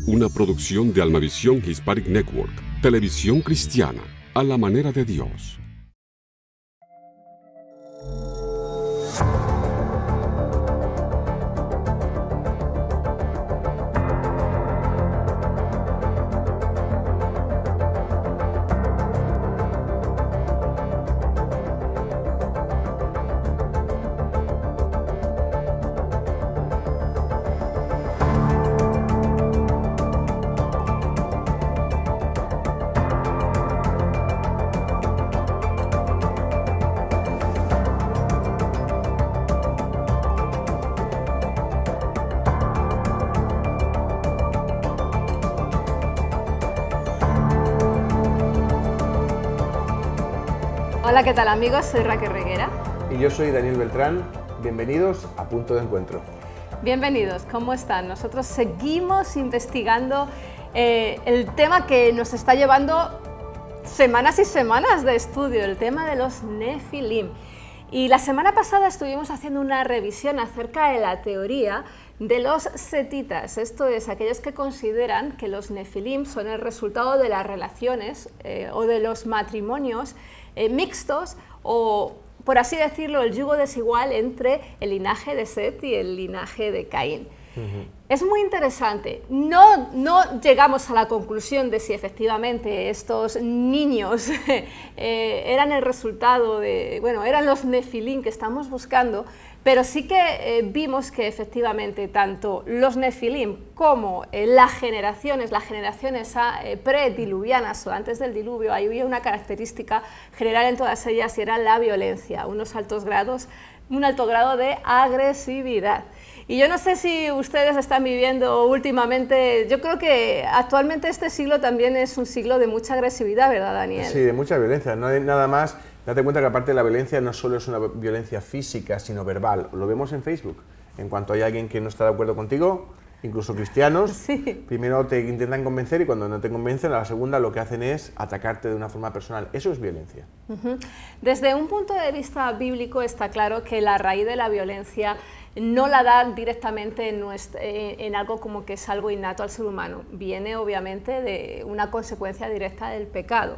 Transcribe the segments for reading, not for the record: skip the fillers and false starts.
Una producción de Almavisión Hispanic Network, televisión cristiana, a la manera de Dios. Hola, ¿qué tal amigos? Soy Raquel Reguera. Y yo soy Daniel Beltrán. Bienvenidos a Punto de Encuentro. Bienvenidos, ¿cómo están? Nosotros seguimos investigando el tema que nos está llevando semanas y semanas de estudio, el tema de los Nefilim. Y la semana pasada estuvimos haciendo una revisión acerca de la teoría de los setitas, esto es, aquellos que consideran que los Nefilim son el resultado de las relaciones o de los matrimonios mixtos o, por así decirlo, el yugo desigual entre el linaje de Set y el linaje de Caín. Es muy interesante. No llegamos a la conclusión de si efectivamente estos niños eran el resultado de, bueno, eran los Nefilim que estamos buscando, pero sí que vimos que efectivamente tanto los Nefilim como las generaciones prediluvianas o antes del diluvio, había una característica general en todas ellas y era la violencia, un alto grado de agresividad. Y yo no sé si ustedes están viviendo últimamente, yo creo que actualmente este siglo también es un siglo de mucha agresividad, ¿verdad, Daniel? Sí, de mucha violencia, no hay nada más. Date cuenta que aparte de la violencia no solo es una violencia física, sino verbal. Lo vemos en Facebook. En cuanto hay alguien que no está de acuerdo contigo, incluso cristianos, sí, primero te intentan convencer y cuando no te convencen, a la segunda lo que hacen es atacarte de una forma personal. Eso es violencia. Desde un punto de vista bíblico está claro que la raíz de la violencia no la da directamente en algo como que es algo innato al ser humano. Viene obviamente de una consecuencia directa del pecado.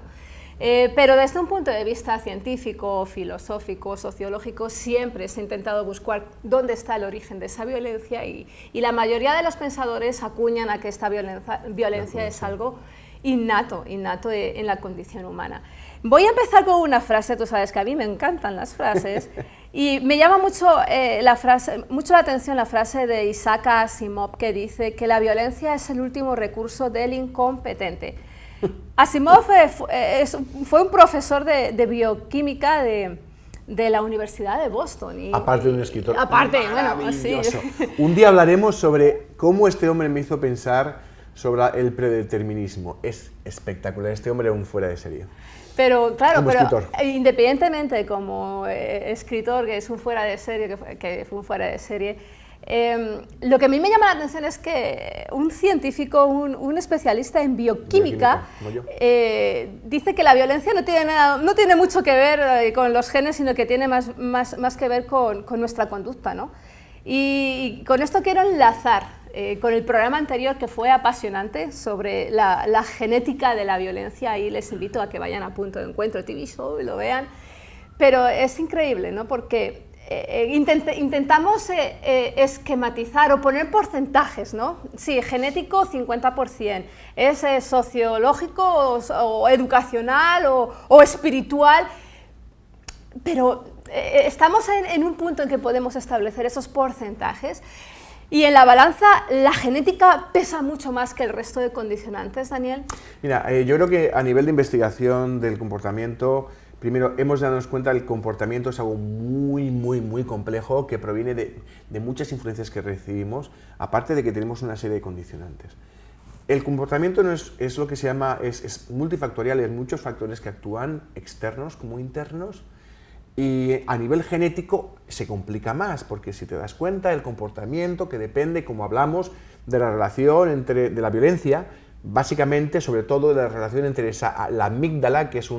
Pero desde un punto de vista científico, filosófico, sociológico, siempre se ha intentado buscar dónde está el origen de esa violencia y la mayoría de los pensadores acuñan a que esta violencia es algo innato en la condición humana. Voy a empezar con una frase, tú sabes que a mí me encantan las frases, y me llama mucho la atención la frase de Isaac Asimov que dice que la violencia es el último recurso del incompetente. Asimov fue un profesor de bioquímica de la Universidad de Boston. Y, aparte de un escritor maravilloso. Sí. Un día hablaremos sobre cómo este hombre me hizo pensar sobre el predeterminismo. Es espectacular, este hombre era un fuera de serie. Pero claro, independientemente como escritor, que es un fuera de serie, que fue un fuera de serie, lo que a mí me llama la atención es que un científico, un especialista en bioquímica, dice que la violencia no tiene mucho que ver con los genes, sino que tiene más que ver con nuestra conducta, ¿no? Y con esto quiero enlazar con el programa anterior que fue apasionante sobre la genética de la violencia. Ahí les invito a que vayan a Punto de Encuentro TV Show y lo vean. Pero es increíble, ¿no? Porque intentamos esquematizar o poner porcentajes, ¿no? Sí, genético 50%, es sociológico o educacional o espiritual, pero estamos en un punto en que podemos establecer esos porcentajes y en la balanza la genética pesa mucho más que el resto de condicionantes, Daniel. Mira, yo creo que a nivel de investigación del comportamiento, primero, hemos de darnos cuenta que el comportamiento es algo muy complejo que proviene de muchas influencias que recibimos, aparte de que tenemos una serie de condicionantes. El comportamiento no es lo que se llama, es multifactorial, hay muchos factores que actúan externos como internos y a nivel genético se complica más, porque si te das cuenta, el comportamiento que depende, como hablamos, de la relación de la violencia, básicamente, sobre todo, de la relación entre la amígdala, que es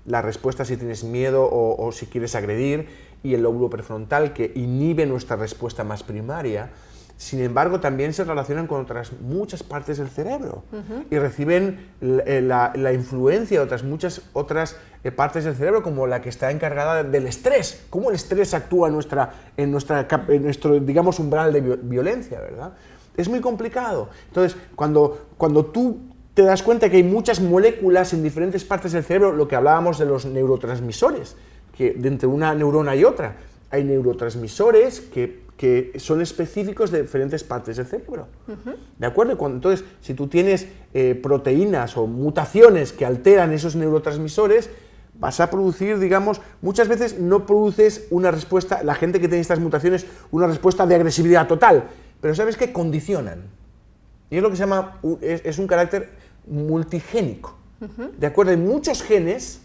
la respuesta si tienes miedo o si quieres agredir, y el lóbulo prefrontal, que inhibe nuestra respuesta más primaria, sin embargo también se relacionan con otras muchas partes del cerebro y reciben la influencia de otras muchas partes del cerebro, como la que está encargada del estrés, cómo el estrés actúa en nuestro, digamos, umbral de violencia, ¿verdad? Es muy complicado. Entonces, cuando tú te das cuenta que hay muchas moléculas en diferentes partes del cerebro, lo que hablábamos de los neurotransmisores, que de entre una neurona y otra, hay neurotransmisores que son específicos de diferentes partes del cerebro. ¿De acuerdo? Entonces, si tú tienes proteínas o mutaciones que alteran esos neurotransmisores, vas a producir, digamos, muchas veces no produces una respuesta, la gente que tiene estas mutaciones, una respuesta de agresividad total, pero sabes que condicionan. Y es lo que se llama, es un carácter multigénico. ¿De acuerdo? Hay muchos genes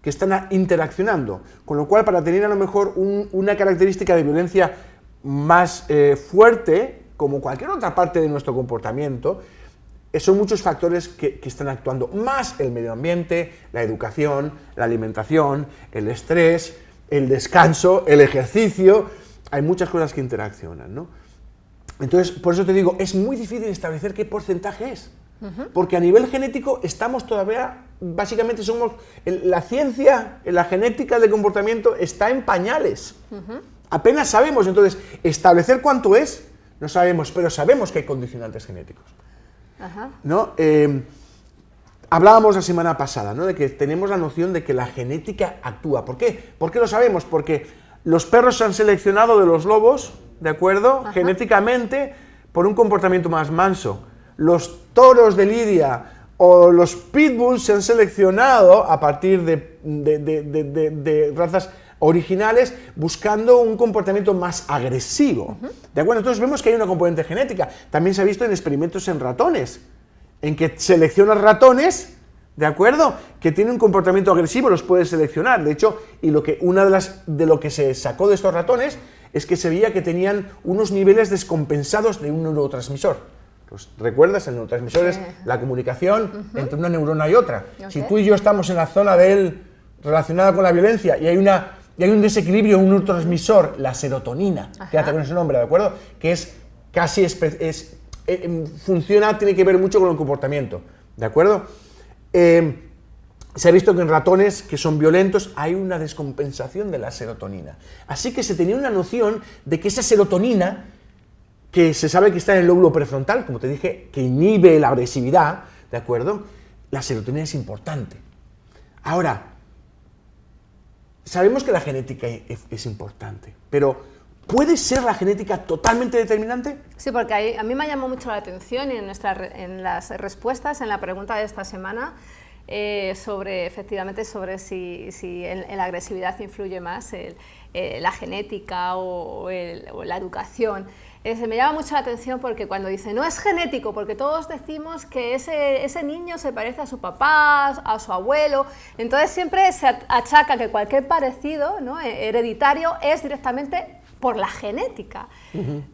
que están interaccionando, con lo cual para tener a lo mejor una característica de violencia más fuerte, como cualquier otra parte de nuestro comportamiento, son muchos factores que están actuando, más el medio ambiente, la educación, la alimentación, el estrés, el descanso, el ejercicio, hay muchas cosas que interaccionan, ¿no? Entonces, por eso te digo, es muy difícil establecer qué porcentaje es, porque a nivel genético estamos todavía, básicamente somos, la ciencia, la genética del comportamiento está en pañales, apenas sabemos, entonces, establecer cuánto es, no sabemos, pero sabemos que hay condicionantes genéticos, ¿no? Hablábamos la semana pasada, ¿no?, de que tenemos la noción de que la genética actúa. ¿Por qué? ¿Por qué lo sabemos? Porque los perros se han seleccionado de los lobos, ¿de acuerdo? Genéticamente, por un comportamiento más manso. Los toros de lidia o los pitbulls se han seleccionado a partir de razas originales buscando un comportamiento más agresivo. ¿De acuerdo? Entonces vemos que hay una componente genética. También se ha visto en experimentos en ratones, en que seleccionas ratones, ¿de acuerdo?, que tienen un comportamiento agresivo, los puedes seleccionar. De hecho, de lo que se sacó de estos ratones es que se veía que tenían unos niveles descompensados de un neurotransmisor. Pues, ¿recuerdas? El neurotransmisor es la comunicación entre una neurona y otra. Si tú y yo estamos en la zona relacionada con la violencia y hay un desequilibrio en un neurotransmisor, la serotonina, quédate con ese nombre, ¿de acuerdo?, que es casi funciona, tiene que ver mucho con el comportamiento, ¿de acuerdo? Se ha visto que en ratones que son violentos hay una descompensación de la serotonina. Así que se tenía una noción de que esa serotonina, que se sabe que está en el lóbulo prefrontal, como te dije, que inhibe la agresividad, ¿de acuerdo? La serotonina es importante. Ahora, sabemos que la genética es importante, pero ¿puede ser la genética totalmente determinante? Sí, porque a mí me llamó mucho la atención y en las respuestas, en la pregunta de esta semana, efectivamente sobre si en la agresividad influye más la genética o la educación. Me llama mucho la atención porque cuando dice no es genético, porque todos decimos que ese niño se parece a su papá, a su abuelo, entonces siempre se achaca que cualquier parecido, ¿no?, hereditario es directamente por la genética.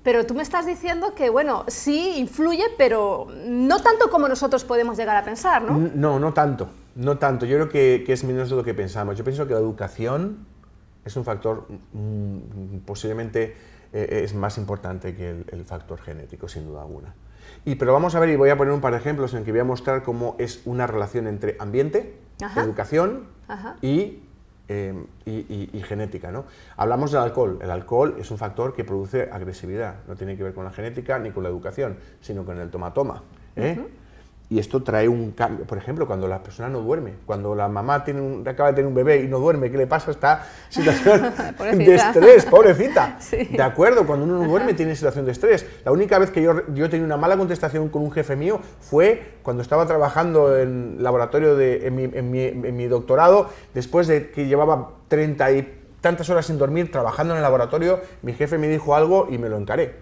Pero tú me estás diciendo que, bueno, sí influye, pero no tanto como nosotros podemos llegar a pensar, ¿no? No, no tanto. Yo creo que es menos de lo que pensamos. Yo pienso que la educación es un factor posiblemente es más importante que el factor genético, sin duda alguna. Pero vamos a ver, y voy a poner un par de ejemplos en que voy a mostrar cómo es una relación entre ambiente, educación y genética, ¿no? Hablamos del alcohol. El alcohol es un factor que produce agresividad, no tiene que ver con la genética ni con la educación, sino con el toma-toma, Y esto trae un cambio. Por ejemplo, cuando la persona no duerme, cuando la mamá acaba de tener un bebé y no duerme, ¿qué le pasa a esta situación de estrés? Pobrecita. Sí. ¿De acuerdo? Cuando uno no duerme tiene situación de estrés. La única vez que yo he tenido una mala contestación con un jefe mío fue cuando estaba trabajando en laboratorio en mi doctorado, después de que llevaba 30 y tantas horas sin dormir trabajando en el laboratorio, mi jefe me dijo algo y me lo encaré.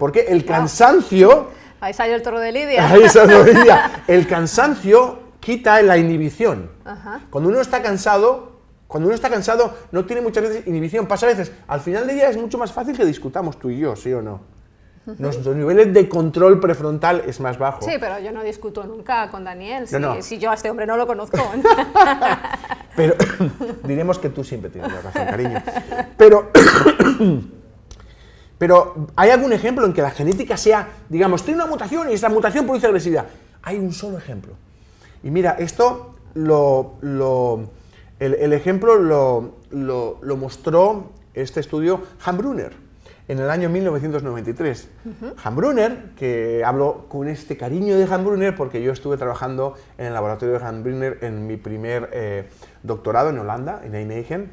Porque el cansancio... Ahí salió el toro de Lidia. Ahí salió Lidia. El cansancio quita la inhibición. Cuando uno está cansado, no tiene muchas veces inhibición. Pasa a veces, al final del día es mucho más fácil que discutamos tú y yo, ¿sí o no? Nuestros niveles de control prefrontal es más bajo. Sí, pero yo no discuto nunca con Daniel, no. Si yo a este hombre no lo conozco. Pero Pero ¿hay algún ejemplo en que la genética sea, digamos, tiene una mutación y esta mutación produce agresividad? Hay un solo ejemplo. Y mira, esto el ejemplo lo mostró este estudio Hambrunner en el año 1993. Hambrunner, que hablo con este cariño de Hambrunner porque yo estuve trabajando en el laboratorio de Hambrunner en mi primer doctorado en Holanda, en Nijmegen,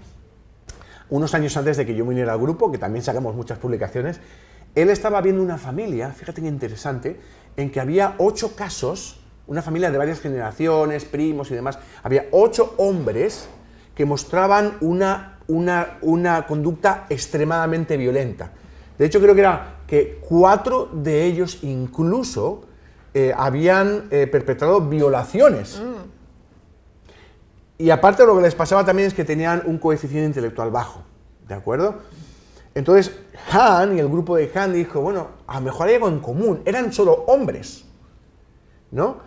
unos años antes de que yo me uniera al grupo, que también sacamos muchas publicaciones. Él estaba viendo una familia, fíjate qué interesante, en que había 8 casos, una familia de varias generaciones, primos y demás, había 8 hombres que mostraban una conducta extremadamente violenta. De hecho, creo que era que 4 de ellos incluso habían perpetrado violaciones. Y aparte lo que les pasaba también es que tenían un coeficiente intelectual bajo, ¿de acuerdo? Entonces, Hahn y el grupo de Hahn dijo, bueno, a lo mejor hay algo en común, eran solo hombres, ¿no?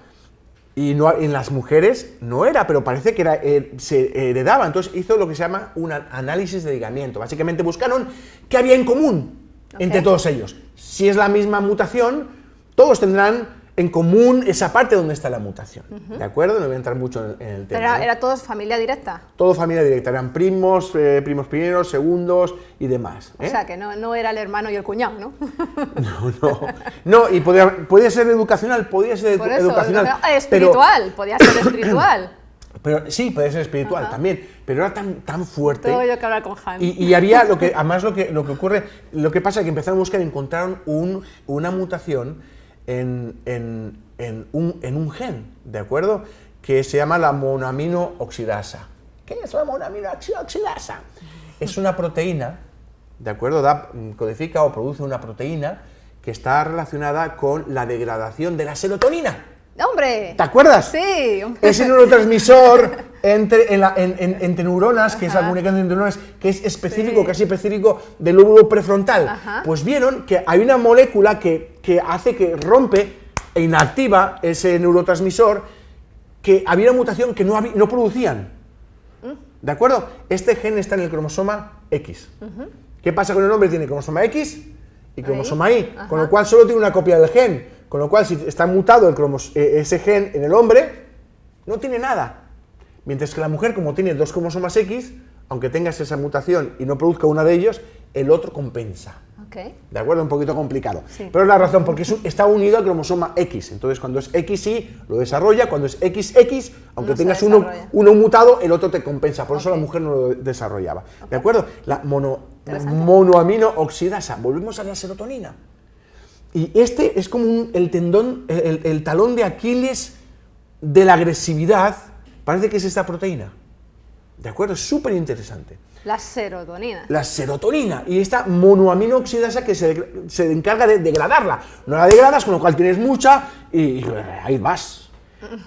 Y no, en las mujeres no era, pero parece que se heredaba. Entonces hizo lo que se llama un análisis de ligamiento. Básicamente buscaron qué había en común entre todos ellos. Si es la misma mutación, todos tendrán en común esa parte donde está la mutación. ¿De acuerdo? No voy a entrar mucho en el tema. Pero era todos familia directa. Todo familia directa, eran primos, primos primeros, segundos y demás. O sea, que no era el hermano y el cuñado, ¿no? No, y podía ser educacional, podía ser por eso, educacional. Espiritual, podía ser espiritual. Pero sí, podía ser espiritual también, pero era tan fuerte. Tengo yo que hablar con Han. Y había, además lo que ocurre, lo que pasa es que empezaron a buscar y encontraron una mutación en un gen, ¿de acuerdo? Que se llama la monoamino oxidasa. ¿Qué es la monoamino oxidasa? Es una proteína, ¿de acuerdo? Codifica o produce una proteína que está relacionada con la degradación de la serotonina. ¡Hombre! ¿Te acuerdas? Sí. Ese neurotransmisor entre neuronas, que es la comunicación entre neuronas, que es específico, casi específico del lóbulo prefrontal. Pues vieron que hay una molécula que hace que rompe e inactiva ese neurotransmisor, que había una mutación que no producían. ¿De acuerdo? Este gen está en el cromosoma X. ¿Qué pasa con el hombre? Tiene cromosoma X y cromosoma Y, con lo cual solo tiene una copia del gen. Con lo cual, si está mutado ese gen en el hombre, no tiene nada. Mientras que la mujer, como tiene 2 cromosomas X, aunque tengas esa mutación y no produzca una de ellos, el otro compensa. ¿De acuerdo? Un poquito complicado. Sí. Pero es la razón, porque está unido al cromosoma X. Entonces, cuando es XY, lo desarrolla. Cuando es XX, aunque no tengas uno mutado, el otro te compensa. Por eso la mujer no lo desarrollaba. ¿De acuerdo? La monoamino oxidasa. Volvemos a la serotonina. Y este es como el tendón, el talón de Aquiles de la agresividad. Parece que es esta proteína. ¿De acuerdo? Es súper interesante. La serotonina. La serotonina. Y esta monoamino oxidasa que se encarga de degradarla. No la degradas, con lo cual tienes mucha y ahí vas.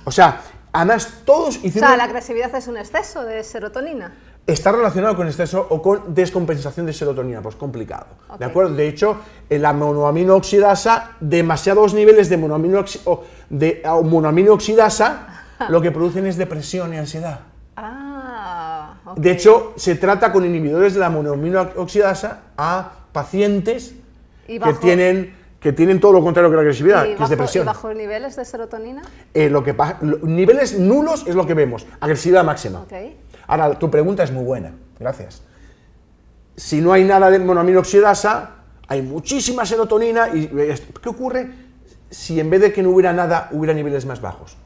O sea, además todos hicieron... O sea, la agresividad es un exceso de serotonina. Está relacionado con exceso o con descompensación de serotonina, pues complicado. ¿De acuerdo? De hecho, la monoamino oxidasa, demasiados niveles de monoamino oxidasa, lo que producen es depresión y ansiedad. De hecho, se trata con inhibidores de la monoamino oxidasa a pacientes que tienen todo lo contrario que la agresividad, que es depresión. ¿Y bajos niveles de serotonina? Niveles nulos es lo que vemos, agresividad máxima. Ahora, tu pregunta es muy buena, gracias. Si no hay nada de monoamino oxidasa, hay muchísima serotonina. Y ¿qué ocurre si en vez de que no hubiera nada, hubiera niveles más bajos?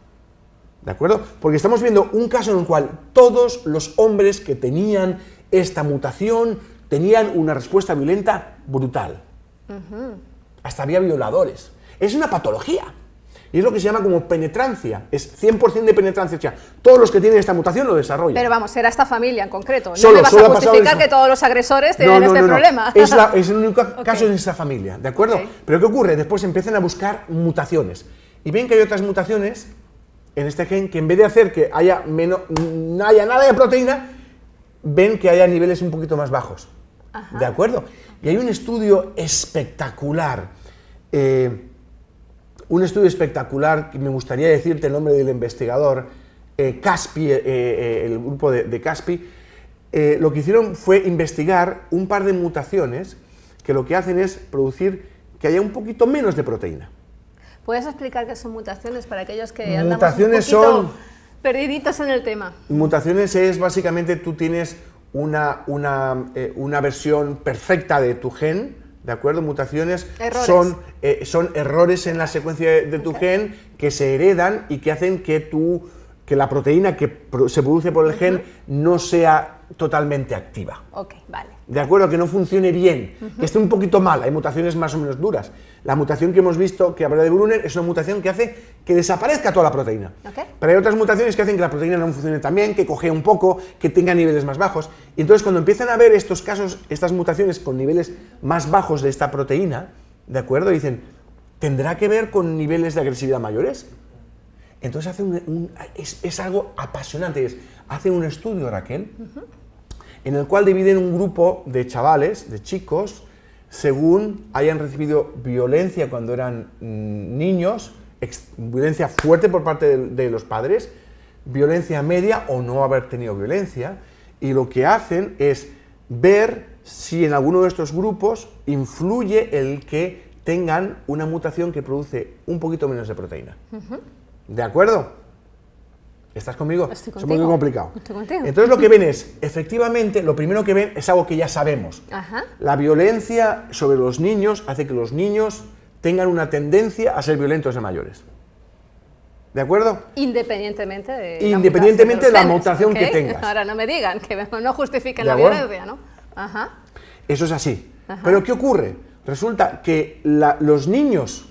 ¿De acuerdo? Porque estamos viendo un caso en el cual todos los hombres que tenían esta mutación tenían una respuesta violenta brutal. Hasta había violadores. Es una patología. Y es lo que se llama como penetrancia. Es 100% de penetrancia. O sea, todos los que tienen esta mutación lo desarrollan. Pero vamos, era esta familia en concreto. No me vas a justificar que todos los agresores tienen este problema. Es el único caso en esta familia, ¿de acuerdo? Pero ¿qué ocurre? Después empiezan a buscar mutaciones. Y ven que hay otras mutaciones en este gen que en vez de hacer que haya nada de proteína, ven que haya niveles un poquito más bajos. ¿De acuerdo? Y hay un estudio espectacular. Que me gustaría decirte el nombre del investigador, Caspi, el grupo de Caspi. Lo que hicieron fue investigar un par de mutaciones que lo que hacen es producir que haya un poquito menos de proteína. ¿Puedes explicar qué son mutaciones para aquellos que andamos Mutaciones un poquito son perdiditos en el tema? Mutaciones es básicamente tú tienes una versión perfecta de tu gen, ¿de acuerdo? Mutaciones son errores en la secuencia de tu gen que se heredan y que hacen que la proteína que se produce por el gen no sea totalmente activa. Ok, vale. ¿De acuerdo? Que no funcione bien, que esté un poquito mal. Hay mutaciones más o menos duras. La mutación que hemos visto, que habla de Brunner, es una mutación que hace que desaparezca toda la proteína. Okay. Pero hay otras mutaciones que hacen que la proteína no funcione tan bien, que cojea un poco, que tenga niveles más bajos. Y entonces cuando empiezan a ver estos casos, estas mutaciones con niveles más bajos de esta proteína, ¿de acuerdo? Dicen, ¿tendrá que ver con niveles de agresividad mayores? Entonces es algo apasionante. Hacen un estudio, Raquel, en el cual dividen un grupo de chavales, de chicos, según hayan recibido violencia cuando eran niños, violencia fuerte por parte de los padres, violencia media o no haber tenido violencia, y lo que hacen es ver si en alguno de estos grupos influye el que tengan una mutación que produce un poquito menos de proteína. ¿De acuerdo? ¿Estás conmigo? Estoy Es contigo. muy complicado. Estoy contigo. Entonces lo que ven es, efectivamente, lo primero que ven es algo que ya sabemos. Ajá. La violencia sobre los niños hace que los niños tengan una tendencia a ser violentos de mayores. ¿De acuerdo? Independientemente de la mutación que tengas. Ahora no me digan, que no justifiquen ¿De la acuerdo? violencia, ¿no? Ajá. Eso es así. Ajá. Pero ¿qué ocurre? Resulta que los niños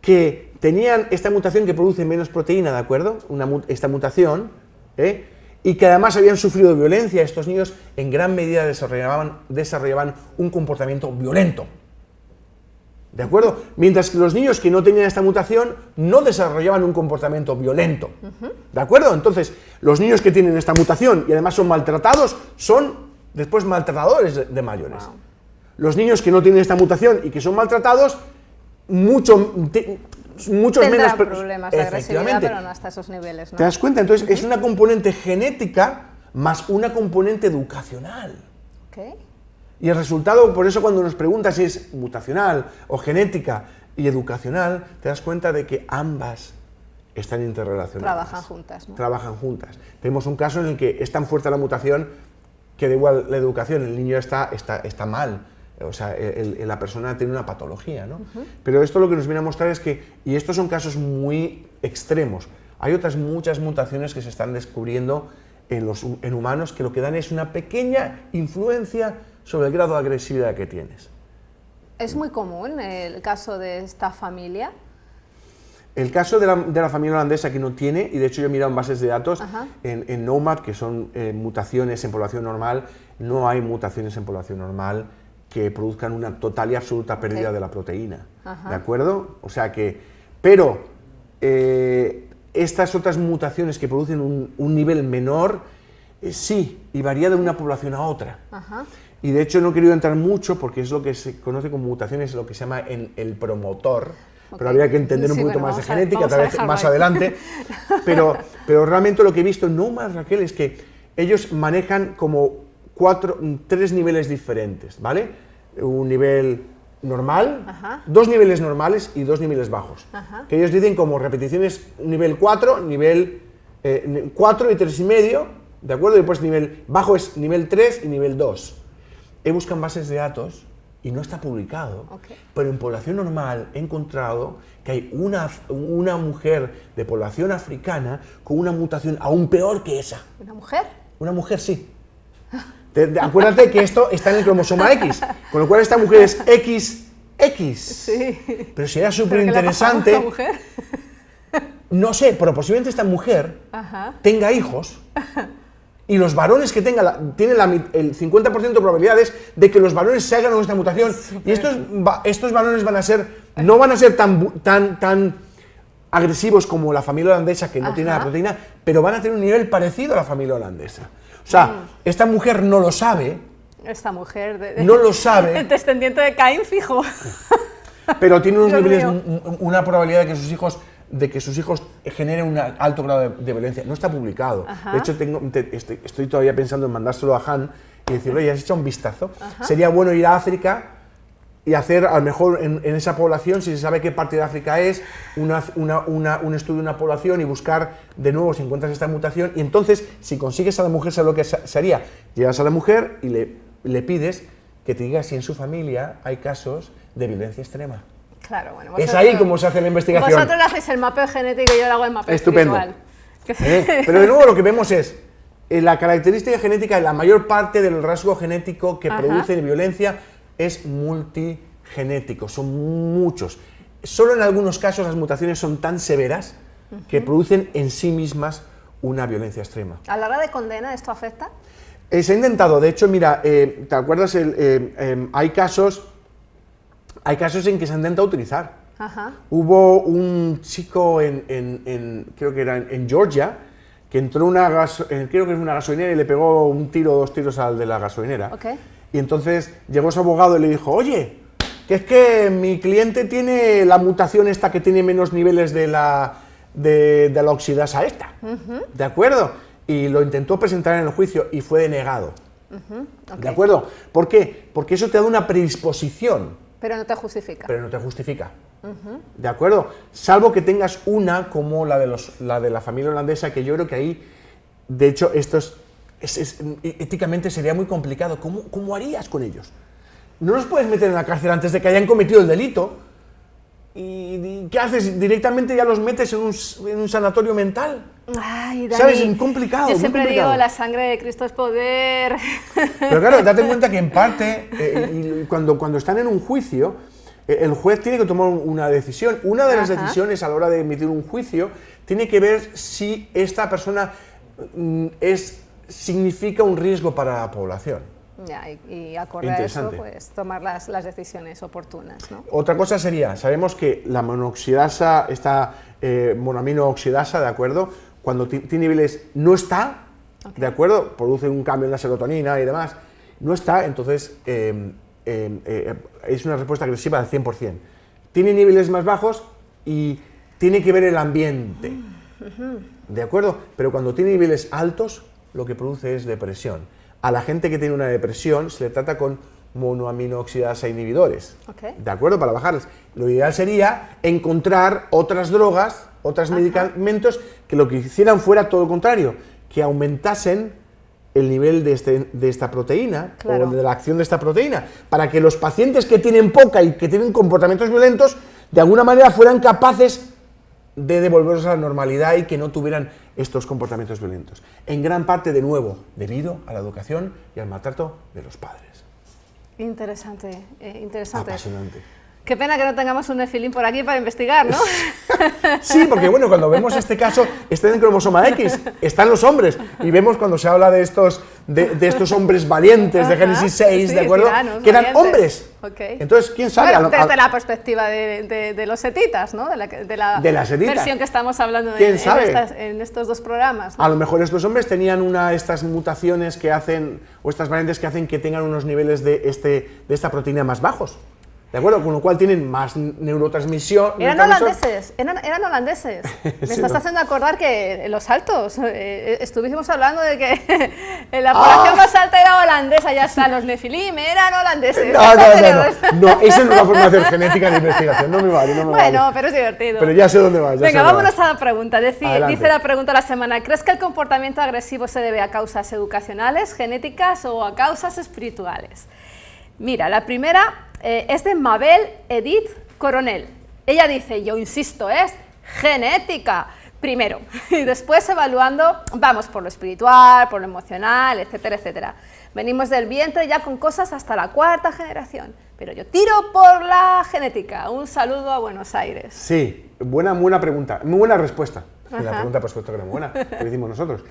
que tenían esta mutación que produce menos proteína, ¿de acuerdo? Esta mutación, y que además habían sufrido violencia, estos niños en gran medida desarrollaban un comportamiento violento. ¿De acuerdo? Mientras que los niños que no tenían esta mutación no desarrollaban un comportamiento violento. ¿De acuerdo? Entonces, los niños que tienen esta mutación y además son maltratados, son después maltratadores de mayores. Wow. Los niños que no tienen esta mutación y que son maltratados, muchos menos problemas de agresividad, pero no hasta esos niveles, ¿no? ¿Te das cuenta? Entonces, es una componente genética más una componente educacional. Okay. Y el resultado, por eso cuando nos preguntas si es mutacional o genética y educacional, te das cuenta de que ambas están interrelacionadas. Trabajan juntas, ¿no? Trabajan juntas. Tenemos un caso en el que es tan fuerte la mutación que da igual la educación, el niño está mal. O sea, la persona tiene una patología, ¿no? Pero esto lo que nos viene a mostrar es que, y estos son casos muy extremos, hay otras muchas mutaciones que se están descubriendo en humanos que lo que dan es una pequeña influencia sobre el grado de agresividad que tienes. ¿Es muy común el caso de esta familia? El caso de la familia holandesa que no tiene, y de hecho yo he mirado en bases de datos, en NOMAD, que son mutaciones en población normal, no hay mutaciones en población normal que produzcan una total y absoluta pérdida de la proteína. ¿De acuerdo? O sea que, pero estas otras mutaciones que producen un nivel menor, sí, y varía de una población a otra. Y de hecho no he querido entrar mucho porque es lo que se conoce como mutaciones, lo que se llama el promotor, pero habría que entender un poquito más de genética, tal vez más adelante. Pero realmente lo que he visto, no más, Raquel, es que ellos manejan como 3 niveles diferentes, ¿vale? Un nivel normal, 2 niveles normales y 2 niveles bajos. Que ellos dicen como repeticiones nivel 4, nivel 4 y 3,5, ¿de acuerdo? Y después nivel bajo es nivel 3 y nivel 2. He buscado en bases de datos y no está publicado, pero en población normal he encontrado que hay una mujer de población africana con una mutación aún peor que esa. ¿Una mujer? Una mujer, sí. Acuérdate que esto está en el cromosoma X, con lo cual esta mujer es XX. Sí. Pero sería súper interesante. ¿Qué le pasa a esta mujer? No sé, pero posiblemente esta mujer tenga hijos. Y los varones que tienen el 50% de probabilidades de que los varones se hagan con esta mutación. Y estos varones no van a ser tan agresivos como la familia holandesa, que no tiene la proteína, pero van a tener un nivel parecido a la familia holandesa. O sea, esta mujer no lo sabe. Esta mujer no lo sabe. El descendiente de Caín, fijo. Pero tiene unos niveles, una probabilidad de que sus hijos generen un alto grado de violencia. No está publicado. De hecho, estoy todavía pensando en mandárselo a Han y decir, oye, has hecho un vistazo. Sería bueno ir a África y hacer, a lo mejor en esa población, si se sabe qué parte de África es, un estudio de una población y buscar de nuevo si encuentras esta mutación. Y entonces, si consigues a la mujer, ¿sabes lo que se haría? Llegas a la mujer y le pides que te diga si en su familia hay casos de violencia extrema. Claro, bueno. Es ahí como se hace la investigación. Vosotros hacéis el mapeo genético y yo lo hago el mapeo espiritual. Pero de nuevo lo que vemos es la característica genética, la mayor parte del rasgo genético que produce violencia es multigenético, son muchos. Solo en algunos casos las mutaciones son tan severas que producen en sí mismas una violencia extrema. ¿A la hora de condena esto afecta? Se ha intentado, de hecho, mira, ¿te acuerdas? Hay casos en que se ha intentado utilizar. Hubo un chico creo que era en Georgia, que entró creo que es una gasolinera y le pegó un tiro o 2 tiros al de la gasolinera. Y entonces llegó su abogado y le dijo, oye, que es que mi cliente tiene la mutación esta que tiene menos niveles de la oxidasa esta. ¿De acuerdo? Y lo intentó presentar en el juicio y fue denegado. ¿De acuerdo? ¿Por qué? Porque eso te da una predisposición. Pero no te justifica. Pero no te justifica. ¿De acuerdo? Salvo que tengas una como la de la familia holandesa, que yo creo que ahí, de hecho, esto éticamente sería muy complicado. ¿Cómo harías con ellos? No los puedes meter en la cárcel antes de que hayan cometido el delito. ¿Y qué haces? ¿Directamente ya los metes en un sanatorio mental? Ay, Dani, ¿sabes? Es complicado. Yo siempre digo, la sangre de Cristo es poder. Pero claro, date cuenta que en parte, cuando están en un juicio, el juez tiene que tomar una decisión. Una de las decisiones a la hora de emitir un juicio tiene que ver si esta persona significa un riesgo para la población. Ya, y acorde a eso, pues tomar las decisiones oportunas, ¿no? Otra cosa sería, sabemos que la monoxidasa, esta monoaminooxidasa, ¿de acuerdo? Cuando tiene niveles no está, ¿de acuerdo? Produce un cambio en la serotonina y demás, no está, entonces es una respuesta agresiva al 100%. Tiene niveles más bajos y tiene que ver el ambiente, ¿de acuerdo? Pero cuando tiene niveles altos, lo que produce es depresión. A la gente que tiene una depresión se le trata con monoaminooxidasa inhibidores, ¿de acuerdo? Para bajarlas. Lo ideal sería encontrar otras drogas, otros medicamentos que lo que hicieran fuera todo lo contrario, que aumentasen el nivel de esta proteína, o de la acción de esta proteína, para que los pacientes que tienen poca y que tienen comportamientos violentos, de alguna manera fueran capaces de devolverlos a la normalidad y que no tuvieran estos comportamientos violentos. En gran parte, de nuevo, debido a la educación y al maltrato de los padres. Interesante, interesante. Apasionante. Qué pena que no tengamos un nefilín por aquí para investigar, ¿no? Sí, porque bueno, cuando vemos este caso, está en el cromosoma X, están los hombres, y vemos cuando se habla de estos hombres valientes de Génesis 6, sí, ¿de acuerdo? Tiranos, que eran valientes. Hombres. Entonces, ¿quién sabe? Bueno, desde la perspectiva de los setitas, ¿no? De la versión que estamos hablando en estos dos programas, ¿no? A lo mejor estos hombres tenían estas mutaciones que hacen, o estas variantes que hacen que tengan unos niveles de esta proteína más bajos. ¿De acuerdo? Con lo cual tienen más neurotransmisión. Eran holandeses. Me estás haciendo acordar que los altos, estuvimos hablando de que la población más alta era holandesa, ya está, los nefilim eran holandeses. No, esa es una forma de hacer genética de investigación, no me vale. Bueno, pero es divertido. Pero ya sé dónde vas. Venga, vámonos a la pregunta. Dice la pregunta de la semana, ¿crees que el comportamiento agresivo se debe a causas educacionales, genéticas o a causas espirituales? Mira, la primera es de Mabel Edith Coronel. Ella dice, yo insisto, es genética, primero, y después evaluando, vamos por lo espiritual, por lo emocional, etcétera, etcétera. Venimos del vientre ya con cosas hasta la 4ª generación, pero yo tiro por la genética. Un saludo a Buenos Aires. Sí, buena pregunta, muy buena respuesta. La pregunta, por supuesto, que era muy buena, lo hicimos nosotros.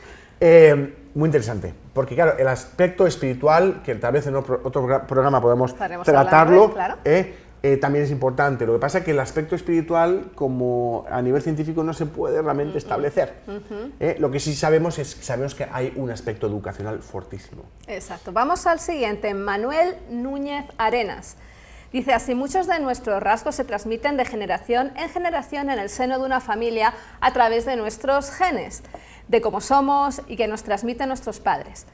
Muy interesante, porque claro, el aspecto espiritual, que tal vez en otro programa podemos tratarlo, también es importante. Lo que pasa es que el aspecto espiritual, como a nivel científico, no se puede realmente establecer. Lo que sí sabemos que hay un aspecto educacional fortísimo. Exacto. Vamos al siguiente, Manuel Núñez Arenas. Dice, así muchos de nuestros rasgos se transmiten de generación en generación en el seno de una familia a través de nuestros genes, de cómo somos y que nos transmiten nuestros padres.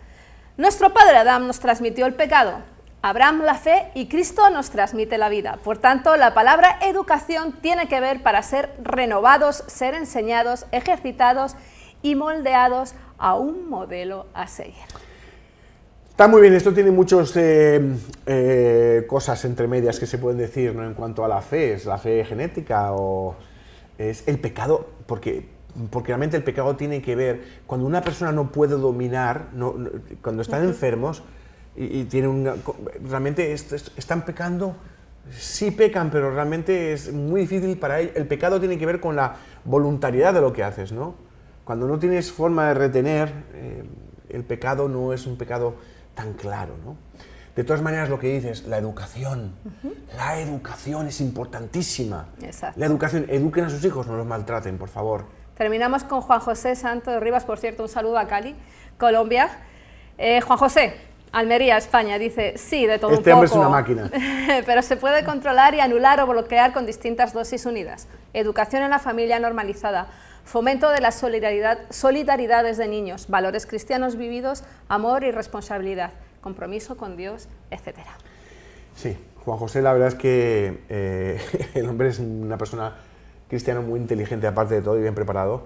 Nuestro padre Adán nos transmitió el pecado, Abraham la fe y Cristo nos transmite la vida. Por tanto, la palabra educación tiene que ver para ser renovados, ser enseñados, ejercitados y moldeados a un modelo a seguir. Está muy bien, esto tiene muchas cosas entre medias que se pueden decir, ¿no? En cuanto a la fe, ¿es la fe genética o es el pecado? Porque realmente el pecado tiene que ver, cuando una persona no puede dominar, cuando están enfermos y tienen realmente están pecando, sí pecan, pero realmente es muy difícil para ellos. El pecado tiene que ver con la voluntariedad de lo que haces, ¿no? Cuando no tienes forma de retener, el pecado no es un pecado tan claro, ¿no? De todas maneras, lo que dices, la educación es importantísima. Exacto. La educación, eduquen a sus hijos, no los maltraten, por favor. Terminamos con Juan José Santo de Rivas, por cierto, un saludo a Cali, Colombia. Juan José, Almería, España, dice, sí, de todo un poco. Este hombre es una máquina. Pero se puede controlar y anular o bloquear con distintas dosis unidas. Educación en la familia normalizada, fomento de la solidaridad desde niños, valores cristianos vividos, amor y responsabilidad, compromiso con Dios, etc. Sí, Juan José, la verdad es que el hombre es una persona cristiana muy inteligente, aparte de todo, y bien preparado,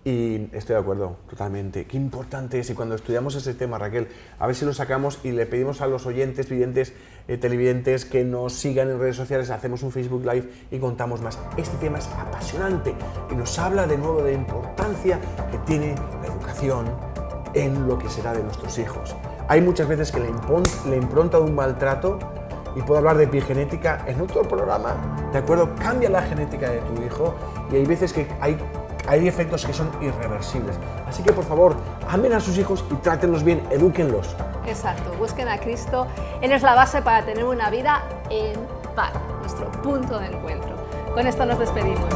y estoy de acuerdo, totalmente. Qué importante es, y cuando estudiamos ese tema, Raquel, a ver si lo sacamos y le pedimos a los oyentes, videntes, televidentes, que nos sigan en redes sociales, hacemos un Facebook Live y contamos más. Este tema es apasionante y nos habla de nuevo de la importancia que tiene la educación en lo que será de nuestros hijos. Hay muchas veces que la impronta de un maltrato, y puedo hablar de epigenética en otro programa, ¿de acuerdo? Cambia la genética de tu hijo y hay veces que hay efectos que son irreversibles. Así que, por favor, amen a sus hijos y trátenlos bien, edúquenlos. Exacto, busquen a Cristo. Él es la base para tener una vida en paz, nuestro punto de encuentro. Con esto nos despedimos.